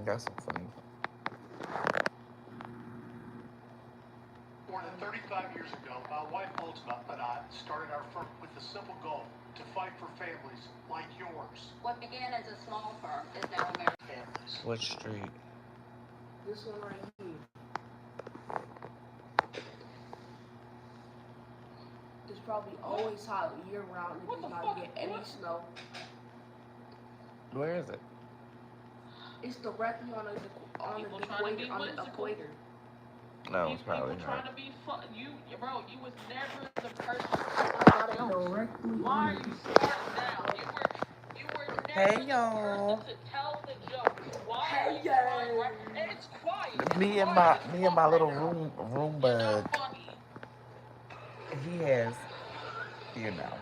That's so funny. More than 35 years ago, my wife Ultima and I started our firm with a simple goal: to fight for families like yours. What began as a small firm is now American families. What street? This one right here. It's probably always hot year round. It does not get any snow. Where is it? It's directly on the equator. No, it's probably People not. trying to be fun. Bro, you was never the person I to got it tell jokes. directly Why on are you it. smart now? You were Hey never the y'all. person to tell the jokes. Why are Hey, you trying, right? yay! And it's quiet. It's Me and quiet my as me and fuck my right little now. room You're not bug. funny. He has, you know.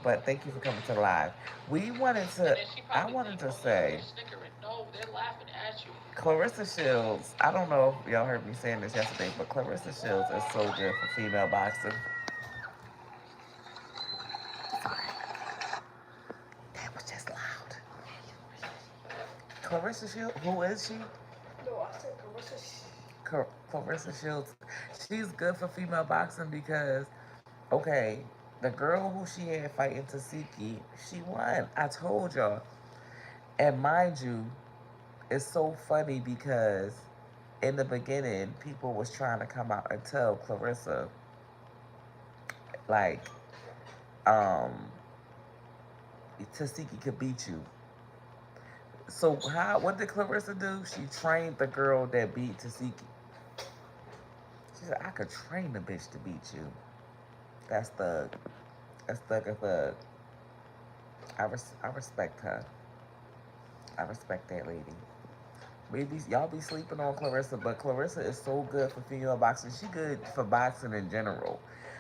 But thank you for coming to the live. We wanted And to. then she I probably wanted think, to oh yeah, say they're snickering. No, they're laughing at you. Clarissa Shields. I don't know if y'all heard me saying this yesterday, but Clarissa Shields is so good for female boxing. Sorry, that was just loud. Clarissa Shields. Who is she? No, I said Carissa. Clarissa Shields. She's good for female boxing because, okay, the girl who she had fighting Tasiki, she won. I told y'all. And mind you, it's so funny because in the beginning, people was trying to come out and tell Clarissa, like, um, Tasiki could beat you. So how? What did Clarissa do? She trained the girl that beat Tasiki. She said, "I could train the bitch to beat you." That's thug. That's thug as thug. I respect her. I respect that lady. Maybe y'all be sleeping on Clarissa, but Clarissa is so good for female boxing. She good for boxing in general.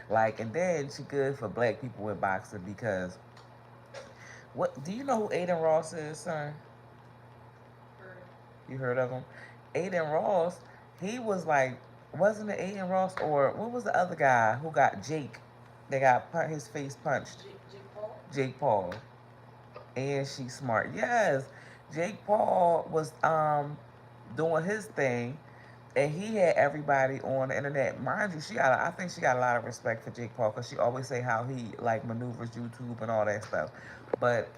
Like, and then she good for black people in boxing because what do you know who Aiden Ross is, son? You heard of him? Aiden Ross, he was like, wasn't it Aiden Ross or what was the other guy who got Jake? They got his face punched. Jake Paul. Jake Paul. And she's smart. Yes, Jake Paul was doing his thing, and he had everybody on the internet. Mind you, I think she got a lot of respect for Jake Paul because she always say how he like maneuvers YouTube and all that stuff. But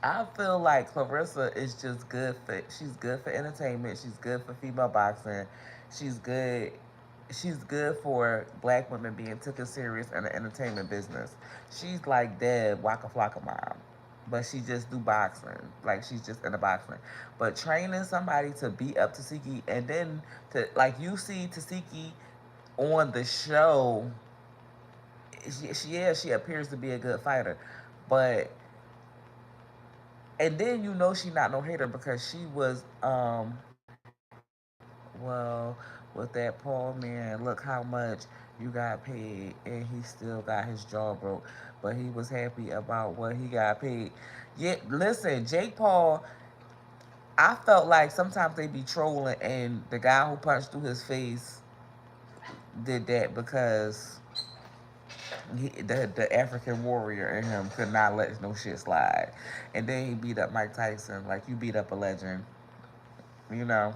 I feel like Clarissa is just good for. She's good for entertainment. She's good for female boxing. She's good. She's good for black women being taken serious in the entertainment business. She's like Deb Waka Flocka mom, but she just do boxing. Like she's just in the boxing. But training somebody to beat up Tasiki and then to like you see Tasiki on the show, yeah, she appears to be a good fighter, but and then you know she not no hater because she was well with that Paul man. Look how much you got paid, and he still got his jaw broke, but he was happy about what he got paid. Yeah, listen, Jake Paul. I felt like sometimes they be trolling, and the guy who punched through his face did that because the African warrior in him could not let no shit slide. And then he beat up Mike Tyson like you beat up a legend, you know.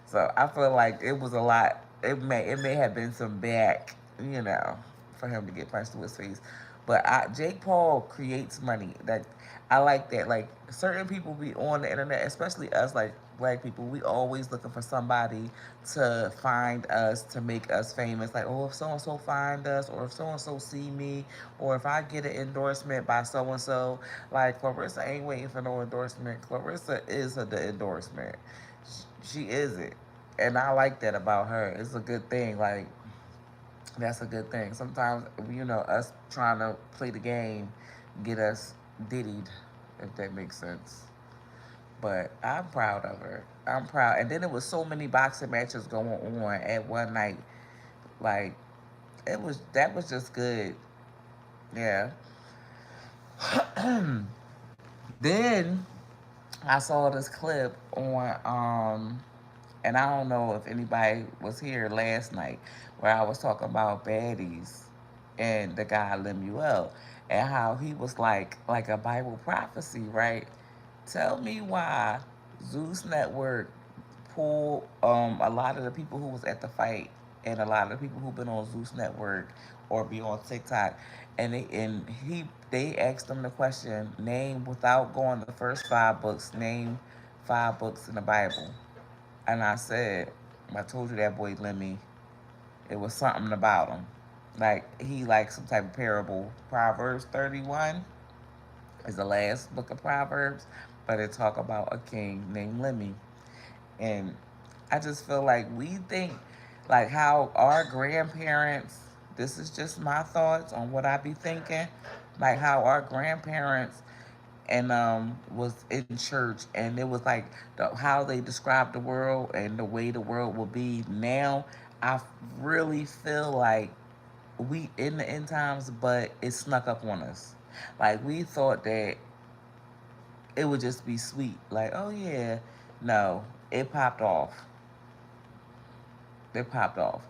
So I feel like it was a lot. It may have been some back, you know, for him to get punched through his face. But Jake Paul creates money. That I like that. Like certain people be on the internet, especially us, like black people. We always looking for somebody to find us to make us famous. Like, oh, if so and so find us, or if so and so see me, or if I get an endorsement by so and so. Like Clarissa ain't waiting for no endorsement. Clarissa is the endorsement. She is it. And I like that about her. It's a good thing. Like, that's a good thing. Sometimes, us trying to play the game get us diddied, if that makes sense. But I'm proud of her. I'm proud. And then there was so many boxing matches going on at one night. Like, that was just good. Yeah. Then I saw this clip on and I don't know if anybody was here last night where I was talking about baddies and the guy Lemuel and how he was like a Bible prophecy, right? Tell me why Zeus Network pulled a lot of the people who was at the fight and a lot of the people who've been on Zeus Network or be on TikTok, and they asked them the question: name without going the first 5 books. Name 5 books in the Bible. And I told you that boy Lemmy. It was something about him. Like he like some type of parable. Proverbs 31 is the last book of Proverbs, but it talk about a king named Lemmy. And I just feel like we think like how our grandparents, this is just my thoughts on what I be thinking, like how our grandparents and was in church and it was like how they described the world and the way the world will be now. I really feel like we in the end times, but it snuck up on us. Like we thought that it would just be sweet. Like, oh yeah, no, it popped off. It popped off,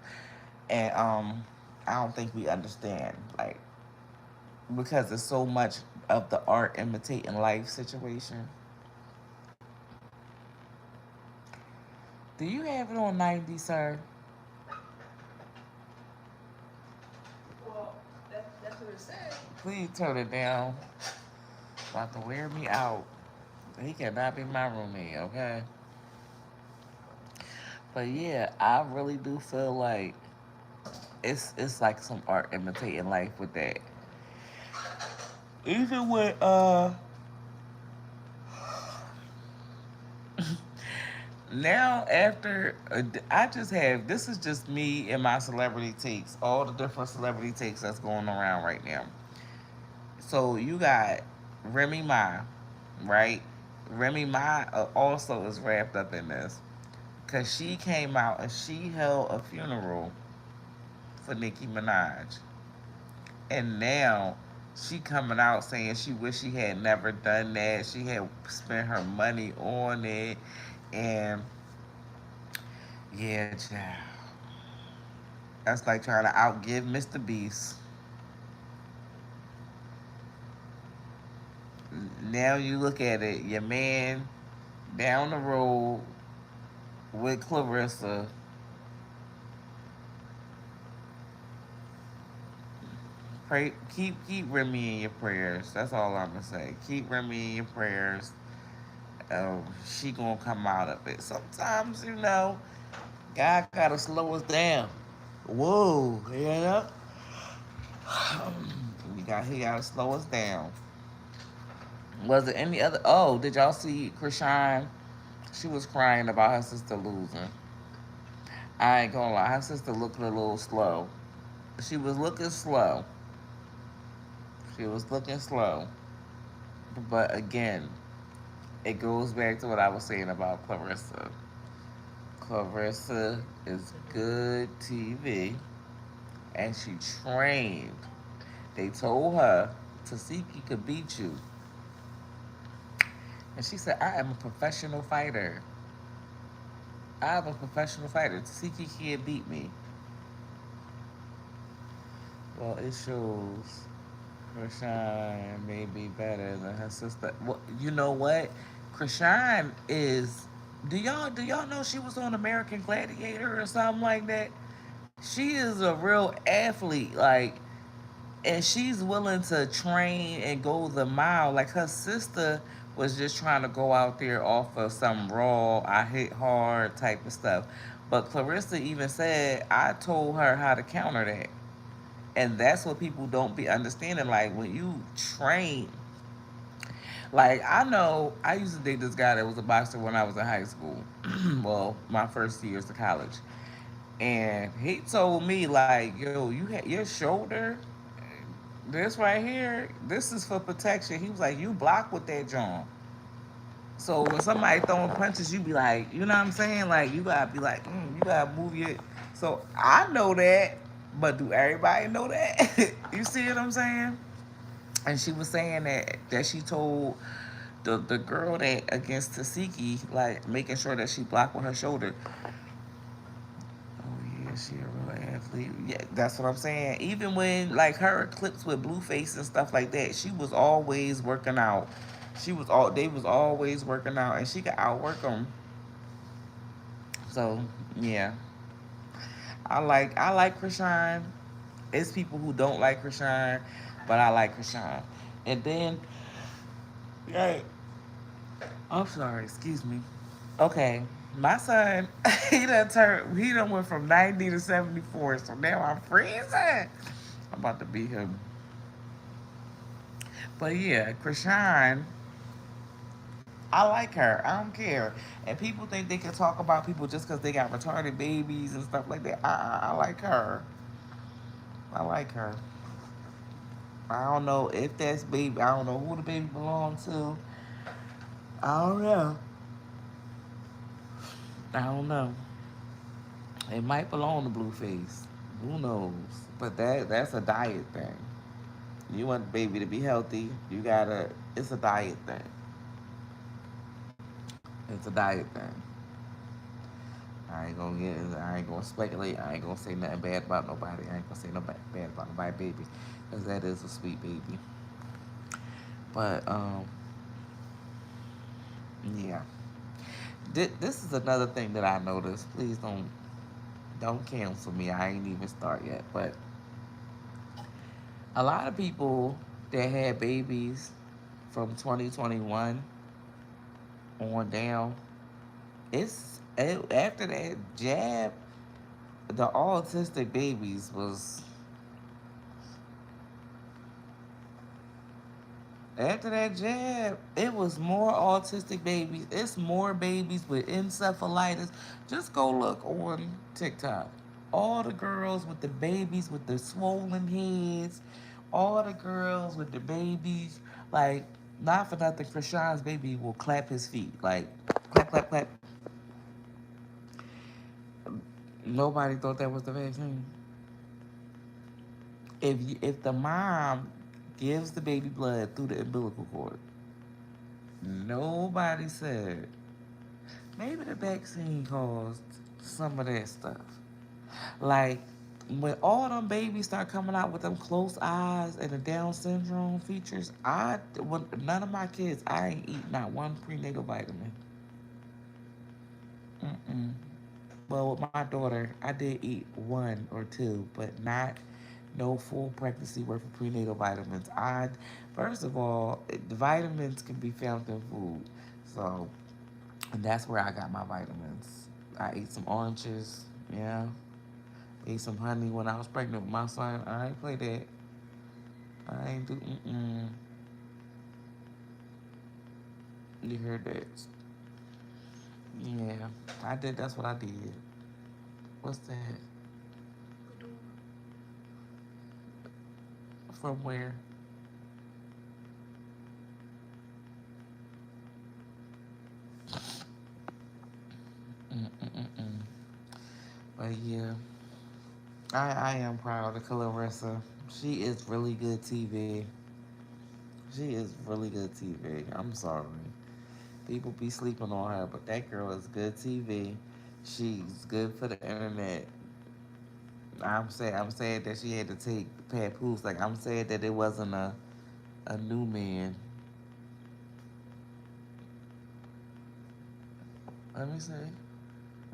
and I don't think we understand like because there's so much of the art imitating life situation. Do you have it on 90, sir? Well, that's what it said. Please turn it down. About to wear me out. He cannot be my roommate, okay? But yeah, I really do feel like it's like some art imitating life with that. Even with now after I just have this is just me and my celebrity takes, all the different celebrity takes that's going around right now. So you got Remy Ma, right? Remy Ma also is wrapped up in this because she came out and she held a funeral for Nicki Minaj, and now she coming out saying she wish she had never done that. She had spent her money on it, and yeah, child. That's like trying to outgive Mr. Beast. Now you look at it, your man down the road with Clarissa. Pray, keep Remy in your prayers. That's all I'm gonna say. Keep Remy in your prayers. She gonna come out of it. Sometimes God gotta slow us down. Whoa, he gotta slow us down. Was there any other? Oh, did y'all see Krishan? She was crying about her sister losing. I ain't gonna lie, her sister looked a little slow. She was looking slow. She was looking slow. But again, it goes back to what I was saying about Clarissa. Clarissa is good TV, and she trained. They told her Tasiki could beat you, and she said, "I am a professional fighter. I'm a professional fighter. Tasiki can't beat me." Well, it shows Krishan may be better than her sister. Well, you know what? Krishan is. Do y'all know she was on American Gladiator or something like that? She is a real athlete, like, and she's willing to train and go the mile. Like her sister was just trying to go out there off of some raw, I hit hard type of stuff. But Clarissa even said, I told her how to counter that. And that's what people don't be understanding. Like when you train, like I know I used to date this guy that was a boxer when I was in high school. Well, my first years of college. And he told me like, yo, you had your shoulder, this right here, this is for protection. He was like, you block with that joint. So when somebody throwing punches, you be like, you know what I'm saying? Like you gotta be like, you gotta move your. So I know that, but do everybody know that? You see what I'm saying? And she was saying that she told the girl that against Tasiki, like making sure that she blocked with her shoulder. Oh yeah, she a real athlete. Yeah, that's what I'm saying. Even when like her clips with Blueface and stuff like that, she was always working out. They was always working out, and she could outwork them. So yeah, I like Krishan. It's people who don't like Krishan, but I like Krishan. And then, yeah, I'm sorry, excuse me. Okay, my son, he done went from 90 to 74, so now I'm freezing. I'm about to beat him. But yeah, Krishan, I like her. I don't care. And people think they can talk about people just because they got retarded babies and stuff like that. I like her. I like her. I don't know if that's baby. I don't know who the baby belongs to. I don't know. I don't know. It might belong to Blueface. Who knows? But that's a diet thing. You want the baby to be healthy, you gotta. It's a diet thing. It's a diet thing. I ain't gonna speculate. I ain't gonna say nothing bad about nobody. I ain't gonna say no bad about nobody baby, cause that is a sweet baby. But yeah. This is another thing that I noticed. Please don't cancel me. I ain't even start yet. But a lot of people that had babies from 2021 on down, after that jab, the autistic babies was after that jab, it was more autistic babies. It's more babies with encephalitis. Just go look on TikTok. All the girls with the babies with the swollen heads, all the girls with the babies, like, not for nothing, Krishan's baby will clap his feet. Like, clap, clap, clap. Nobody thought that was the vaccine. If the mom gives the baby blood through the umbilical cord, nobody said maybe the vaccine caused some of that stuff. Like, when all them babies start coming out with them close eyes and the Down syndrome features, none of my kids, I ain't eat not one prenatal vitamin. Mm-mm. Well, with my daughter, I did eat one or two, but not no full pregnancy worth of prenatal vitamins. First of all, the vitamins can be found in food, so and that's where I got my vitamins. I ate some oranges, yeah. Ate some honey when I was pregnant with my son. I ain't play that. I ain't do. Mm-mm. You heard that? Yeah, I did. That's what I did. What's that? From where? Mm-mm-mm-mm. But yeah, I am proud of Clarissa. She is really good TV. She is really good TV. I'm sorry. People be sleeping on her, but that girl is good TV. She's good for the internet. I'm saying that she had to take papoose. Like, I'm saying that it wasn't a new man. Let me see.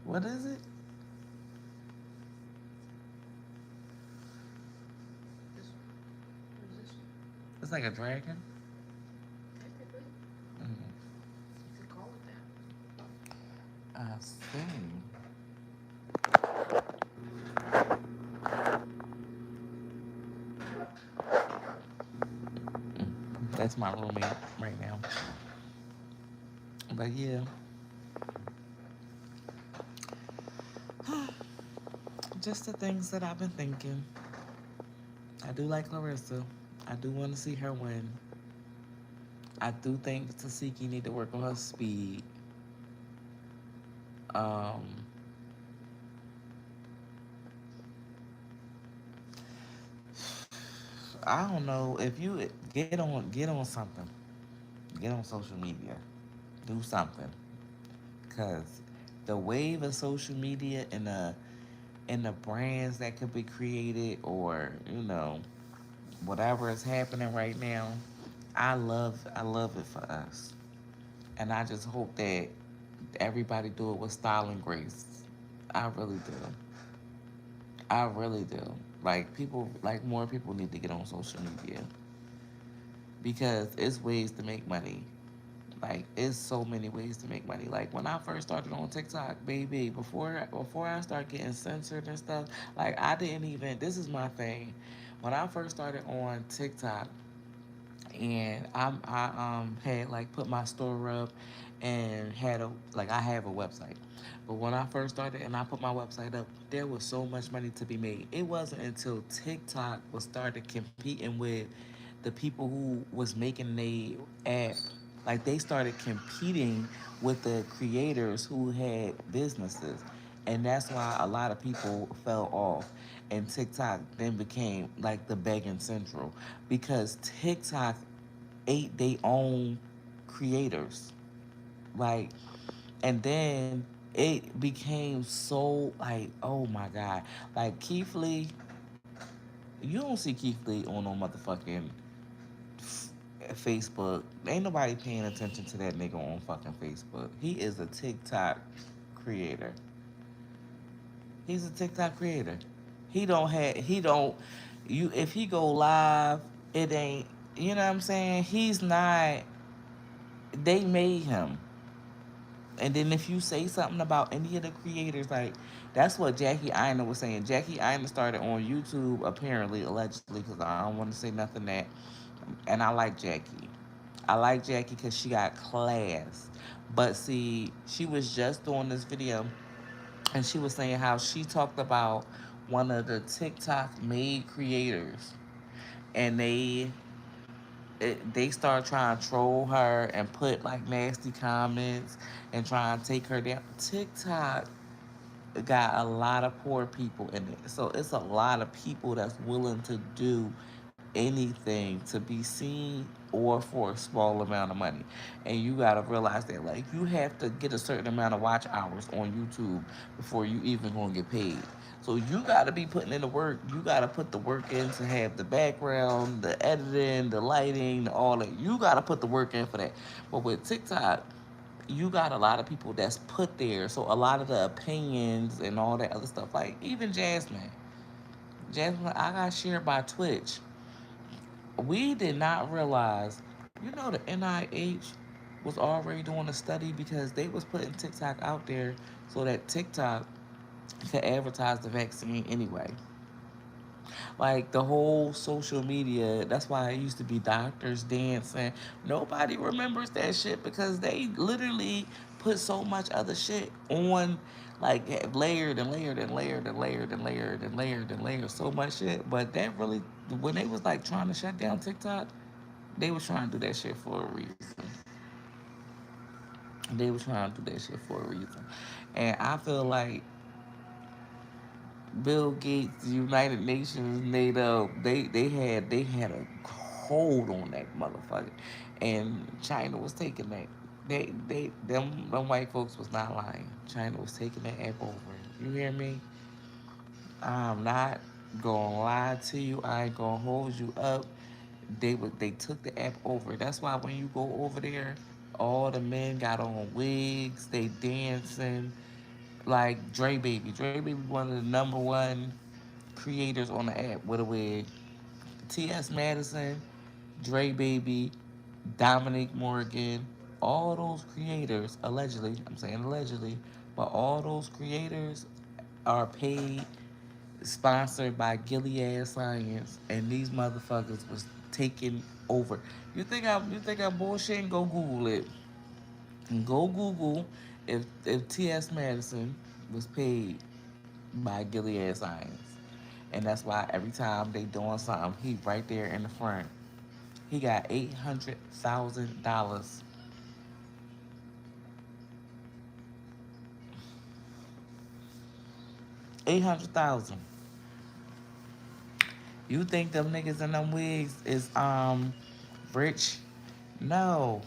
What is it? It's like a dragon. Mm, I see. That's my roommate right now. But yeah, just the things that I've been thinking. I do like Clarissa. I do want to see her win. I do think Tasiki need to work on her speed. Um, I don't know if you get on something, get on social media, do something, cause the wave of social media and the brands that could be created, or whatever is happening right now, I love it for us, and I just hope that everybody do it with style and grace. I really do. I really do. Like people, like more people need to get on social media because it's ways to make money. Like it's so many ways to make money. Like when I first started on TikTok, baby, before I start getting censored and stuff, like I didn't even. This is my thing. When I first started on TikTok, and I had like put my store up and had a like I have a website. But when I first started and I put my website up, there was so much money to be made. It wasn't until TikTok was started competing with the people who was making the app. Like they started competing with the creators who had businesses. And that's why a lot of people fell off. And TikTok then became like the begging central because TikTok ate their own creators. Like, and then it became so like, oh my God. Like Keith Lee, you don't see Keith Lee on no motherfucking Facebook. Ain't nobody paying attention to that nigga on fucking Facebook. He is a TikTok creator. He's a TikTok creator. He don't you if he go live, it ain't you know what I'm saying? He's not they made him. And then if you say something about any of the creators, like that's what Jackie Aina was saying. Jackie Aina started on YouTube apparently, allegedly, because I don't want to say nothing that. And I like Jackie. I like Jackie because she got class. But see, she was just doing this video and she was saying how she talked about one of the TikTok made creators, and they start trying to troll her and put like nasty comments and try and take her down. TikTok got a lot of poor people in it, so it's a lot of people that's willing to do anything to be seen or for a small amount of money. And you gotta realize that like you have to get a certain amount of watch hours on YouTube before you even gonna get paid. So you gotta be putting in the work. You gotta put the work in to have the background, the editing, the lighting, all that. You gotta put the work in for that. But with TikTok, you got a lot of people that's put there. So a lot of the opinions and all that other stuff, like even Jasmine, I got shared by Twitch. We did not realize, the NIH was already doing a study because they was putting TikTok out there so that TikTok could advertise the vaccine anyway. Like the whole social media, that's why it used to be doctors dancing. Nobody remembers that shit because they literally put so much other shit on, like layered and layered and layered and layered and layered and layered and layered so much shit. But that really, when they was like trying to shut down TikTok, they was trying to do that shit for a reason. They was trying to do that shit for a reason. And I feel like Bill Gates, United Nations, NATO, they had a hold on that motherfucker, and China was taking that. Them white folks was not lying. China was taking that app over. You hear me? I'm not gonna lie to you. I ain't gonna hold you up. They took the app over. That's why when you go over there, all the men got on wigs. They dancing like Dre Baby. Dre Baby one of the number one creators on the app with a wig. T.S. Madison, Dre Baby, Dominic Morgan, all those creators, allegedly, I'm saying allegedly, but all those creators are paid, sponsored by Gilead Science, and these motherfuckers was taking over. You think I'm bullshitting? Go Google it. Go Google if T.S. Madison was paid by Gilead Science. And that's why every time they doing something, he right there in the front. He got $800,000. 800,000. You think them niggas in them wigs is rich? No.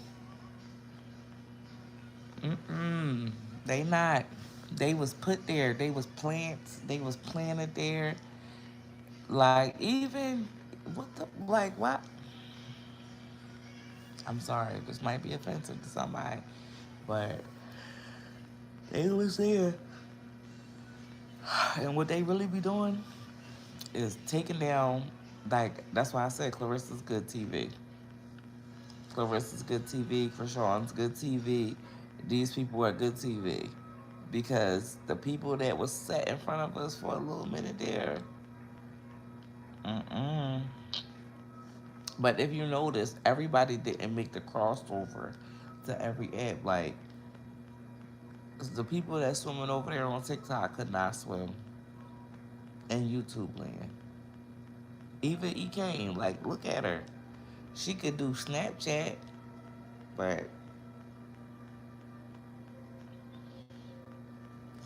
Mm-mm. They not. They was put there. They was plants. They was planted there. Like even what the like what? I'm sorry, this might be offensive to somebody, but they was there. And what they really be doing is taking down, like, that's why I said Clarissa's good TV. Clarissa's good TV, Krishan's good TV. These people are good TV. Because the people that was sat in front of us for a little minute there, mm-mm. But if you notice, everybody didn't make the crossover to every app. Like, the people that swimming over there on TikTok could not swim in YouTube land. Even E came, like, look at her. She could do Snapchat, but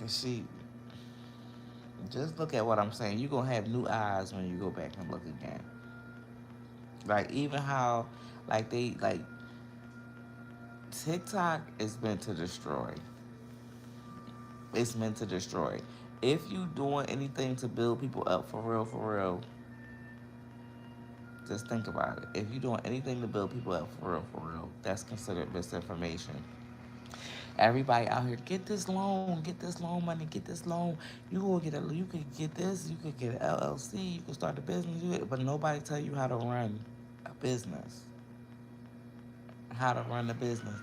she just look at what I'm saying. You're gonna have new eyes when you go back and look again. Like even how like they like TikTok is meant to destroy. It's meant to destroy. If you doing anything to build people up for real, just think about it. If you doing anything to build people up for real, that's considered misinformation. Everybody out here, get this loan money, get this loan. You could get this, you could get an LLC, you could start a business, but nobody tell you how to run a business, how to run a business.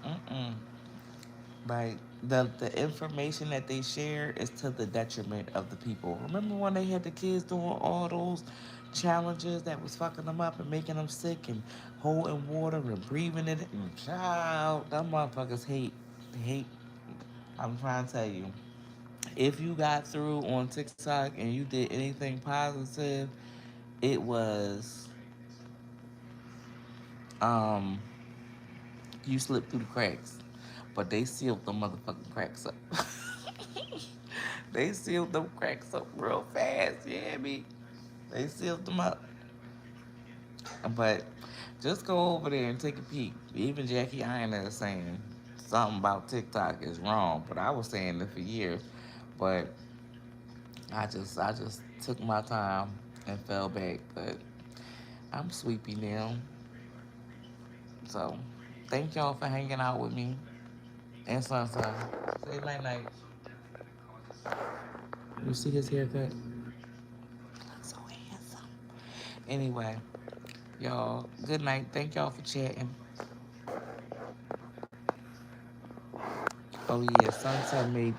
Mm-mm. Like the information that they share is to the detriment of the people. Remember when they had the kids doing all those challenges that was fucking them up and making them sick and holding water and breathing it and child, them motherfuckers hate. I'm trying to tell you, if you got through on TikTok and you did anything positive, it was um you slipped through the cracks. But they sealed the motherfucking cracks up. They sealed them cracks up real fast. Yeah, me. They sealed them up. But just go over there and take a peek. Even Jackie Iron is saying something about TikTok is wrong, but I was saying it for years. But I just took my time and fell back. But I'm sleepy now. So thank y'all for hanging out with me. And Sunshine. Say night night. You see his haircut? So handsome. Anyway, y'all, good night. Thank y'all for chatting. Oh yeah, Sunset made